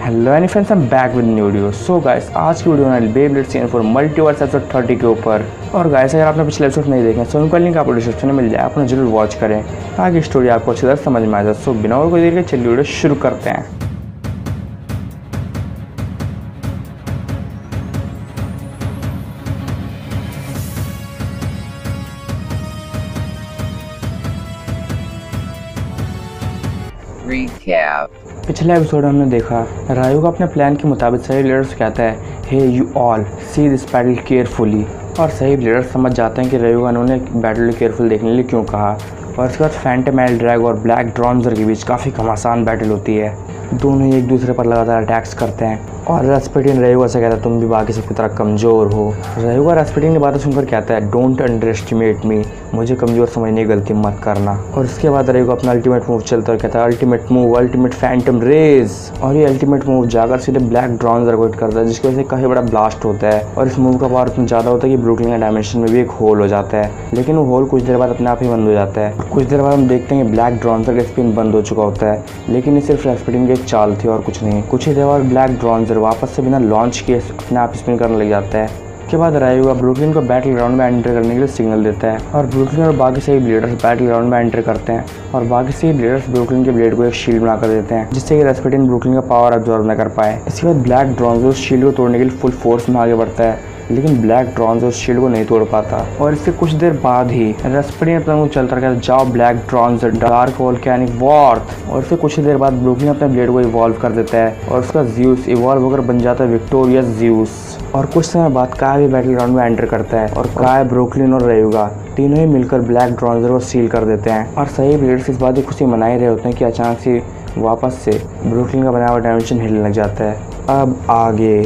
Hello any friends, I am back with new video. So guys, आज की video में Beyblade scene for multiverse episode 30 के ऊपर। और गाइस, अगर आपने पिछले एपिसोड नहीं देखे सो उनका लिंक आपको डिस्क्रिप्शन में मिल जाए, आपने जरूर वॉच करें ताकि स्टोरी आपको अच्छी तरह समझ में आ जाए। सो बिना और कोई देर के चलिए वीडियो शुरू करते हैं। पिछले एपिसोड में हमने देखा रायुगा अपने प्लान के मुताबिक सही लीडर से कहता है, hey you all see this battle carefully. और सही लीडर समझ जाते हैं कि रायुगा ने उन्हें बैटल केयरफुल देखने के लिए क्यों कहा। और इसके बाद फैंटम एल्ड्रैग और ब्लैक ड्रॉन्जर के बीच काफ़ी घमासान बैटल होती है। दोनों ही एक दूसरे पर लगातार अटैक्स करते हैं और रास्पुटिन रायुगा से कहता है, तुम भी बाकी सबकी तरह कमज़ोर हो। रायुगा रास्पुटिन की बातें सुनकर कहता है, डोंट अंडर एस्टिमेट मी, मुझे कमज़ोर समझने की गलती मत करना। और इसके बाद रायुगा अपना अल्टीमेट मूव चलता है, कहता है ultimate move, ultimate phantom rage. और ये अल्टीमेट मूव जाकर सीधे ब्लैक ड्रॉन्जर को हिट करता है, जिसकी वजह से काफ़ी बड़ा ब्लास्ट होता है। और इस मूव का पावर इतना ज़्यादा होता है कि ब्रुकलिन के डायमेंशन में भी एक होल हो जाता है, लेकिन वो होल कुछ देर बाद अपने आप ही बंद हो जाता है। कुछ देर बाद हम देखते हैं कि ब्लैक ड्रॉन्जर का स्पिन बंद हो चुका होता है, लेकिन ये सिर्फ रास्पुटिन की एक चाल थी और कुछ नहीं। कुछ ही देर बाद ब्लैक ड्रॉन्जर वापस से बिना लॉन्च किए अपने आप स्पिन करने लग जाता है। उसके बाद रायुगा ब्रुकलिन को बैटल ग्राउंड में एंटर करने के लिए सिग्नल देता है और ब्रुकलिन और बाकी सभी ब्लेडर्स बैटल ग्राउंड में एंटर करते हैं। और बाकी सभी ब्लेडर्स ब्रुकलिन के ब्लेड को एक शील्ड बनाकर देते हैं, जिससे कि रास्पुटिन ब्रुकलिन का पावर अब्जॉर्ब न कर पाए। इसके बाद ब्लैक ड्रॉन्जर उस शील्ड को तोड़ने के लिए फुल फोर्स में आगे बढ़ता है, लेकिन ब्लैक ड्रॉन्जर उस शील्ड को नहीं तोड़ पाता। और इससे कुछ देर बाद ही रास्पुटिन अपना मुंह चलता रहता है, जाओ ब्लैक ड्रॉन्जर डार्क वोल्केनिक वॉर्थ। और इससे कुछ देर बाद ब्रुकलिन अपने ब्लेड को इवॉल्व कर देता है और उसका ज़्यूस इवॉल्व होकर बन जाता है विक्टोरियस ज़्यूस। और कुछ समय बाद काय भी बैटल ग्राउंड में एंटर करता है और काय, ब्रुकलिन और रायुगा तीनों ही मिलकर ब्लैक ड्रॉन्जर को सील कर देते हैं। और सही ब्लेडर्स इस बात की खुशी मना ही रहे होते हैं कि अचानक से वापस से ब्रुकलिन का बनाया हुआ डायमेंशन हिलने लग जाता है। अब आगे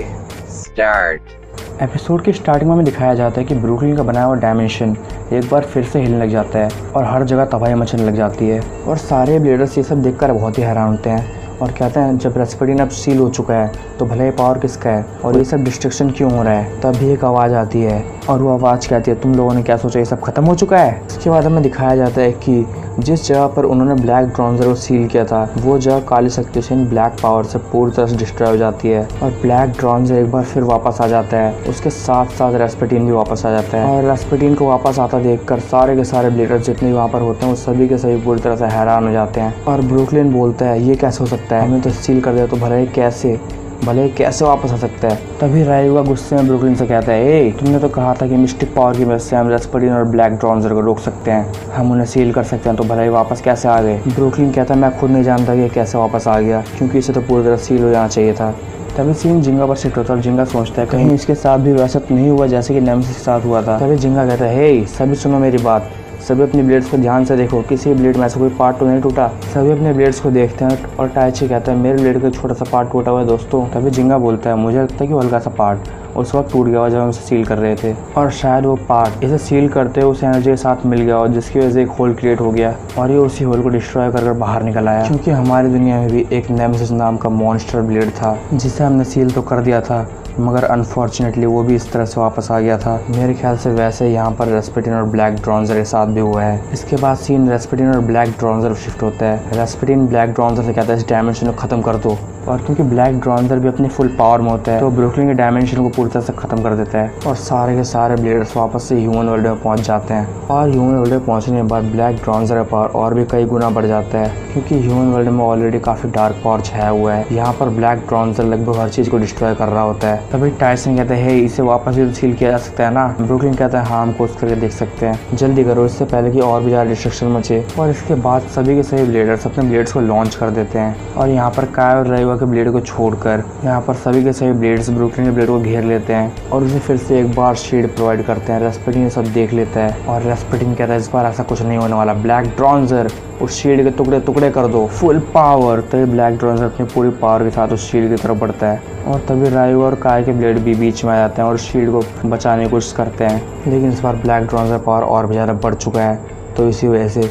स्टार्ट। एपिसोड की स्टार्टिंग में दिखाया जाता है कि ब्रुकलिन का बनाया हुआ डायमेंशन एक बार फिर से हिलने लग जाता है और हर जगह तबाही मचने लग जाती है। और सारे ब्लेडर्स ये सब देखकर बहुत ही हैरान होते हैं और कहते हैं, जब रास्पुटिन अब सील हो चुका है तो भले ही पावर किसका है और ये सब डिस्ट्रक्शन क्यों हो रहा है। तभी एक आवाज़ आती है और वो आवाज़ कहती है, तुम लोगों ने क्या सोचा ये सब खत्म हो चुका है। इसके बाद हमें दिखाया जाता है कि जिस जगह पर उन्होंने ब्लैक ड्रॉन्जर को सील किया था वो जगह काली शक्ति से ब्लैक पावर से पूरी तरह से डिस्ट्रॉय हो जाती है और ब्लैक ड्रॉन्जर एक बार फिर वापस आ जाता है। उसके साथ साथ रास्पुटिन भी वापस आ जाता है और रास्पुटिन को वापस आता देखकर सारे के सारे ब्लेडर्स जितने भी वहाँ पर होते हैं वो सभी के सभी पूरी तरह से हैरान हो जाते हैं। और ब्रुकलिन बोलता है, ये कैसे हो सकता है, हमें तो सील कर दिया तो भले ही कैसे वापस आ सकता है। तभी रायुगा गुस्से में ब्रुकलिन से कहता है, ए तुमने तो कहा था कि मिस्टिक पावर की मदद से हम रास्पुटिन और ब्लैक ड्रॉन्जर को रोक सकते हैं, हम उन्हें सील कर सकते हैं, तो भले ही वापस कैसे आ गए। ब्रुकलिन कहता है, मैं खुद नहीं जानता कि कैसे वापस आ गया, क्योंकि इसे तो पूरी तरह सील हो जाना चाहिए था। तभी सीन जिंगा पर शिफ्ट होता है और जिंगा सोचता है कहीं इसके साथ भी वैसा तो नहीं हुआ जैसे कि नेमेसिस के साथ हुआ था। तभी जिंगा कहता है, हे सभी सुनो मेरी बात, सभी अपनी ब्लेड्स को ध्यान से देखो, किसी ब्लेड में ऐसा कोई पार्ट तो नहीं टूटा। सभी अपने ब्लेड्स को देखते हैं और टाइची कहता है, मेरे ब्लेड का छोटा सा पार्ट टूटा हुआ है दोस्तों। तभी जिंगा बोलता है, मुझे लगता है कि हल्का सा पार्ट उस वक्त टूट गया जब हम इसे सील कर रहे थे और शायद वो पार्ट इसे सील करते हुए उस एनर्जी के साथ मिल गया और जिसकी वजह से एक होल क्रिएट हो गया और ये उसी होल को डिस्ट्रॉय कर बाहर निकल आया। क्योंकि हमारी दुनिया में भी एक नेमेसिस नाम का मॉन्स्टर ब्लेड था जिसे हमने सील तो कर दिया था, मगर अनफॉर्चुनेटली वो भी इस तरह से वापस आ गया था। मेरे ख्याल से वैसे यहाँ पर रास्पुटिन और ब्लैक ड्रॉन्जर के साथ भी हुआ है। इसके बाद सीन रास्पुटिन और ब्लैक ड्रॉन्जर शिफ्ट होता है। रास्पुटिन ब्लैक ड्रॉन्जर से कहता है, इस डायमेंशन को खत्म कर दो। और क्योंकि ब्लैक ड्रॉन्जर भी अपनी फुल पावर में होता है तो ब्रुकलिन के डायमेंशन को पूरी तरह से खत्म कर देता है और सारे के सारे ब्लेडर्स वापस से ह्यूमन वर्ल्ड में पहुंच जाते हैं। और ह्यूमन वर्ल्ड में पहुंचने के बाद ब्लैक ड्रॉन्जर का पावर और भी कई गुना बढ़ जाता है, क्योंकि ह्यूमन वर्ल्ड में ऑलरेडी काफ़ी डार्क पावर छाया हुआ है। यहाँ पर ब्लैक ड्रॉन्जर लगभग हर चीज़ को डिस्ट्रॉय कर रहा होता है। तभी टाइसन कहते हैं, इसे वापस भी सील किया जा सकता है ना। ब्रुकलिन कहता है, हाँ हम कोशिश करके देख सकते हैं, जल्दी करो इससे पहले कि और भी ज़्यादा डिस्ट्रक्शन मचे। और इसके बाद सभी के सभी ब्लेडर्स अपने ब्लेड्स को लॉन्च कर देते हैं और यहाँ पर काय और रायुगा के ब्लेड को छोड़कर यहाँ पर सभी के सभी ब्लेड्स ब्रुकलिन के ब्लेड को घेर लेते हैं और उसे फिर से एक बार शील्ड प्रोवाइड करते हैं। रास्पुटिन ये सब देख लेता है और रास्पुटिन कहता है, इस बार ऐसा कुछ नहीं होने वाला, ब्लैक ड्रॉन्जर उस शील्ड के टुकड़े टुकड़े कर दो, फुल पावर। तभी ब्लैक ड्रॉन्जर अपनी पूरी पावर के साथ उस शील्ड की तरफ बढ़ता है और तभी रायुगा और काय के ब्लेड भी बीच में आ जाते हैं और शील्ड को बचाने की कोशिश करते हैं, लेकिन इस बार ब्लैक ड्रॉन्जर पावर और भी ज़्यादा बढ़ चुका है। तो इसी वजह से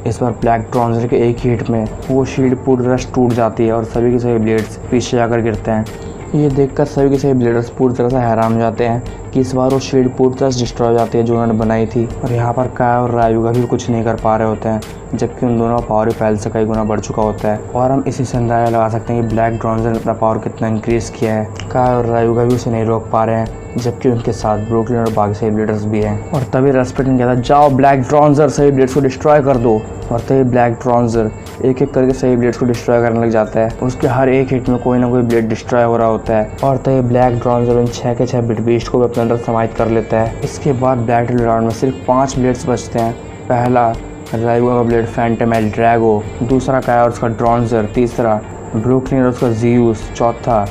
इस बार ब्लैक ड्रॉन्जर के एक ही हिट में वो शील्ड पूरी तरह टूट जाती है और सभी के सभी ब्लेड्स पीछे जाकर गिरते हैं। ये देखकर सभी के सभी ब्लेडर्स पूरी तरह से हैरान हो जाते हैं कि इस बार वो शील्ड पूरी तरह से डिस्ट्रॉय हो जाती है जो उन्होंने बनाई थी। और यहाँ पर काय और रायुगा भी कुछ नहीं कर पा रहे होते हैं जबकि उन दोनों का पावर भी पहले से कई गुना बढ़ चुका होता है। और हम इसी से अंदाजा लगा सकते हैं कि ब्लैक ड्रॉन्जर ने अपना पावर कितना इंक्रीज़ किया है। काय और रायुगा भी उसे नहीं रोक पा रहे हैं, जबकि उनके साथ ब्रुकलिन और बाकी सही ब्लेडर्स भी हैं। और तभी रेस्पेटिन कहता है, जाओ ब्लैक ड्रॉन्जर सही ब्लेड्स को डिस्ट्रॉय कर दो। और तभी ब्लैक ड्रॉन्जर एक एक करके सही ब्लेड्स को डिस्ट्रॉय करने लग जाता है। उसके हर एक हिट में कोई ना कोई ब्लेड डिस्ट्रॉय हो रहा होता है। और तभी ब्लैक ड्रॉन्जर उन 6 के 6 बिट बीस्ट को भी अपने अंदर समाहित कर लेता है। इसके बाद बैटल राउंड में सिर्फ 5 ब्लेड्स बचते हैं। पहला रायुगा का ब्लेड फैंटम एल ड्रैगो, दूसरा काय और उसका ड्रॉन्जर, तीसरा ब्रुकलिन और उसका ज़ीउस, चौथा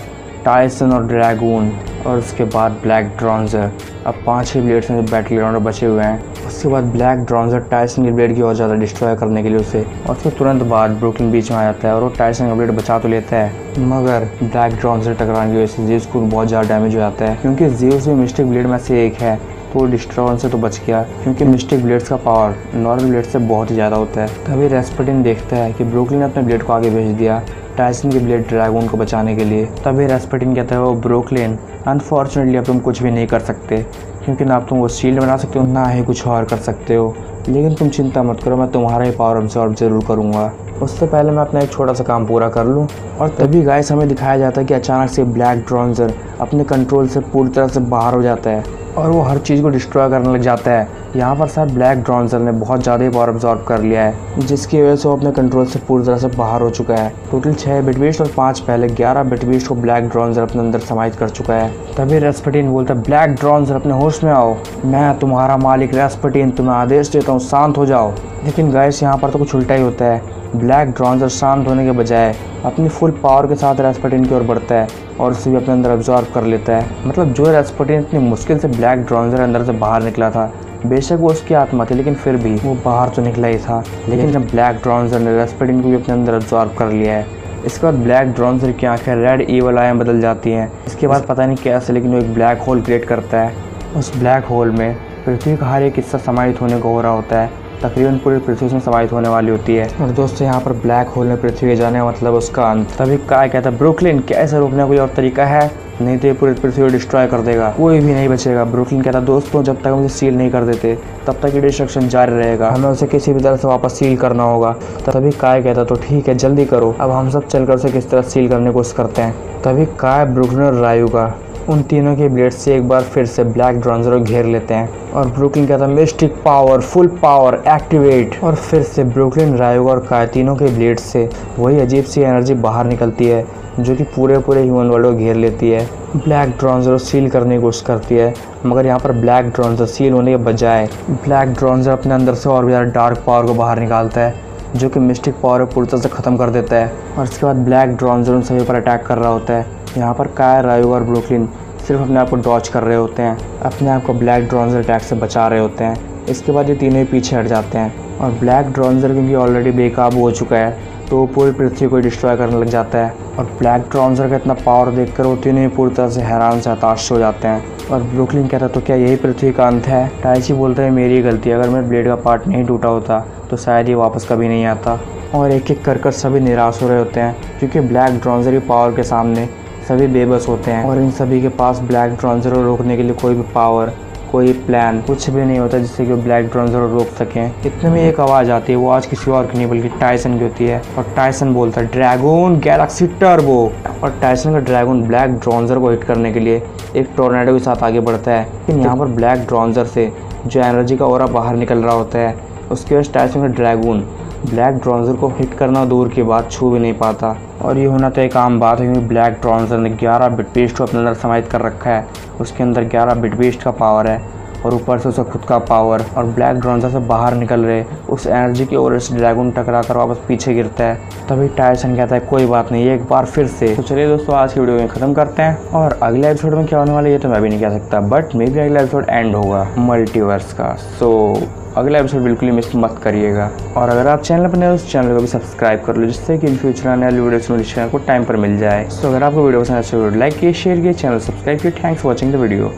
टाइसन और ड्रैगून, और उसके बाद ब्लैक ड्रॉन्जर। अब 5 ही ब्लेड्स हैं जो बैटल ग्राउंड में बचे हुए हैं। उसके बाद ब्लैक ड्रॉन्जर टाइसन की ब्लेड की और ज़्यादा डिस्ट्रॉय करने के लिए उसे, और उसके तुरंत बाद ब्रुकलिन बीच में आ जाता है और वो टाइसन का ब्लेड बचा तो लेता है, मगर ब्लैक ड्रॉन्जर टकराने की वजह से ज़ीउस को बहुत ज़्यादा डैमेज हो जाता है। क्योंकि ज़ीउस भी मिस्टिक ब्लेड में से एक है, तो डिस्ट्रॉय से तो बच गया, क्योंकि मिस्टिक ब्लेड्स का पावर नॉर्मल ब्लेड से बहुत ही ज़्यादा होता है। तभी रेस्पेटिन देखता है कि ब्रुकलिन ने अपने ब्लेड को आगे भेज दिया टाइसन की ब्लेड ड्रैगन को बचाने के लिए। तभी रेस्पेटिन कहता है, वो ब्रुकलिन अनफॉर्चुनेटली अब तुम कुछ भी नहीं कर सकते, क्योंकि ना तुम वो शील्ड बना सकते हो ना ही कुछ और कर सकते हो, लेकिन तुम चिंता मत करो, मैं तुम्हारा ही पावर अब्सॉर्ब जरूर करूँगा। उससे पहले मैं अपना एक छोटा सा काम पूरा कर लूँ। और तभी गाइस हमें दिखाया जाता है कि अचानक से ब्लैक ड्रॉन्जर अपने कंट्रोल से पूरी तरह से बाहर हो जाता है और वो हर चीज़ को डिस्ट्रॉय करने लग जाता है। यहाँ पर शायद ब्लैक ड्रॉन्जर ने बहुत ज़्यादा ही पावर अब्सॉर्ब कर लिया है, जिसकी वजह से वो अपने कंट्रोल से पूरी तरह से बाहर हो चुका है। टोटल 6 बिट बीस्ट और 5 पहले 11 बिट बीस्ट को ब्लैक ड्रॉन्जर अपने अंदर समाहित कर चुका है। तभी रेस्पेटिन बोलता है, ब्लैक ड्रॉन्जर अपने होश में आओ, मैं तुम्हारा मालिक रेस्पेटिन तुम्हें आदेश देता हूँ, शांत हो जाओ। लेकिन गाइस यहाँ पर तो कुछ उल्टा ही होता है। ब्लैक ड्रॉन्जर शांत होने के बजाय अपनी फुल पावर के साथ रेस्पेटिन की ओर बढ़ता है और उसे भी अपने अंदर अब्सॉर्ब कर लेता है। मतलब जो रेस्पेटिन इतनी मुश्किल से ब्लैक ड्रॉन्जर अंदर से बाहर निकला था, बेशक वो उसकी आत्मा थी, लेकिन फिर भी वो बाहर तो निकला ही था। लेकिन जब ब्लैक ड्रॉन्जर ने रेस्पेटिन को भी अपने अंदर अब्सॉर्ब कर लिया है, इसके बाद ब्लैक ड्रॉन्जर की आंखें रेड ईवल आई में बदल जाती हैं। इसके बाद पता नहीं कैसे, लेकिन वो एक ब्लैक होल क्रिएट करता है। उस ब्लैक होल में पृथ्वी का हर एक हिस्सा समाहित होने को हो रहा होता है, तकरीबन पूरी पृथ्वी में समाहित होने वाली होती है। और दोस्तों यहाँ पर ब्लैक होल में पृथ्वी के जाने का मतलब उसका अंत। तभी काय कहता है, ब्रुकलिन क्या ऐसे रोकने का कोई और तरीका है? नहीं तो ये पूरी पृथ्वी को डिस्ट्रॉय कर देगा, कोई भी नहीं बचेगा। ब्रुकलिन कहता है, दोस्तों जब तक हम उसे सील नहीं कर देते तब तक ये डिस्ट्रक्शन जारी रहेगा, हमें उसे किसी भी तरह से वापस सील करना होगा। तभी काय कहता है, तो ठीक है जल्दी करो, अब हम सब चलकर उसे किस तरह सील करने की कोशिश करते हैं। तभी काय, ब्रुकलिन और रायुगा उन तीनों के ब्लेड से एक बार फिर से ब्लैक ड्रॉन्जर को घेर लेते हैं और ब्रुकलिन कहता है, mistake power full power activate. और फिर से ब्रुकलिन, रायुगा और काय तीनों के ब्लेड से वही अजीब सी एनर्जी बाहर निकलती है जो कि पूरे ह्यूमन वर्ल्ड को घेर लेती है। ब्लैक ड्रॉन्जर सील करने की कोशिश करती है, मगर यहाँ पर ब्लैक ड्रॉन्जर सील होने के बजाय ब्लैक ड्रॉन्जर अपने अंदर से और भी ज़्यादा डार्क पावर को बाहर निकालता है, जो कि मिस्टिक पावर को पूरी तरह से ख़त्म कर देता है। और इसके बाद ब्लैक ड्रॉन्जर उन सभी पर अटैक कर रहा होता है। यहाँ पर काय, रायुगा और ब्रुकलिन सिर्फ अपने आप को डॉच कर रहे होते हैं, अपने आप को ब्लैक ड्रॉन्जर अटैक से बचा रहे होते हैं। इसके बाद ये तीनों ही पीछे हट जाते हैं और ब्लैक ड्रॉन्जर क्योंकि ऑलरेडी बेकाबू हो चुका है, तो वो पूरी पृथ्वी को डिस्ट्रॉय करने लग जाता है। और ब्लैक ड्रॉन्जर का इतना पावर देखकर वो तीनों ही पूरी तरह से हैरान से हताश हो जाते हैं। और ब्रुकलिन कहता है, तो क्या यही पृथ्वी का अंत है? टाइची बोलता है, मेरी गलती, अगर मेरे ब्लेड का पार्ट नहीं टूटा होता तो शायद ये वापस कभी नहीं आता। और एक एक कर सभी निराश हो रहे होते हैं, क्योंकि ब्लैक ड्रॉन्जर की पावर के सामने सभी बेबस होते हैं और इन सभी के पास ब्लैक ड्रॉन्जर को रोकने के लिए कोई भी पावर, कोई प्लान, कुछ भी नहीं होता जिससे कि वो ब्लैक ड्रॉन्जर को रोक सकें। इतने में एक आवाज़ आती है, वो आज किसी और की नहीं बल्कि टाइसन की होती है। और टाइसन बोलता है, ड्रैगन गैलेक्सी टर्बो। और टाइसन का ड्रैगन ब्लैक ड्रॉन्जर को हिट करने के लिए एक टोर्नेडो के साथ आगे बढ़ता है, लेकिन यहाँ पर ब्लैक ड्रॉन्जर से जो एनर्जी का ऑरा बाहर निकल रहा होता है, उसकी वजह से टाइसन का ड्रैगन ब्लैक ड्रॉन्जर को हिट करना दूर की बात छू भी नहीं पाता। और ये होना तो एक आम बात है, क्योंकि ब्लैक ड्रॉन्जर ने 11 बिट बीस्ट को अपने अंदर समाहित कर रखा है। उसके अंदर 11 बिट बीस्ट का पावर है और ऊपर से उसका खुद का पावर। और ब्लैक ड्रॉन्जर से बाहर निकल रहे उस एनर्जी की ओर से ड्रैगन टकरा कर वापस पीछे गिरता है। तभी टाइसन कहता है, कोई बात नहीं, एक बार फिर से। तो चलिए दोस्तों, आज की वीडियो में ख़त्म करते हैं, और अगले एपिसोड में क्या होने वाला है ये तो मैं भी नहीं कह सकता, बट मे भी अगला एपिसोड एंड होगा मल्टीवर्स का। सो अगला एपिसोड बिल्कुल ही मिस मत करिएगा। और अगर आप चैनल पर नए हो उस चैनल को भी सब्सक्राइब कर लो, जिससे कि इन फ्यूचर आने वाली वीडियोस नोटिफिकेशन को टाइम पर मिल जाए। तो अगर आपको वीडियो पसंद है तो वीडियो लाइक कीजिए, शेयर कीजिए, चैनल सब्सक्राइब कीजिए। Thanks for watching the video.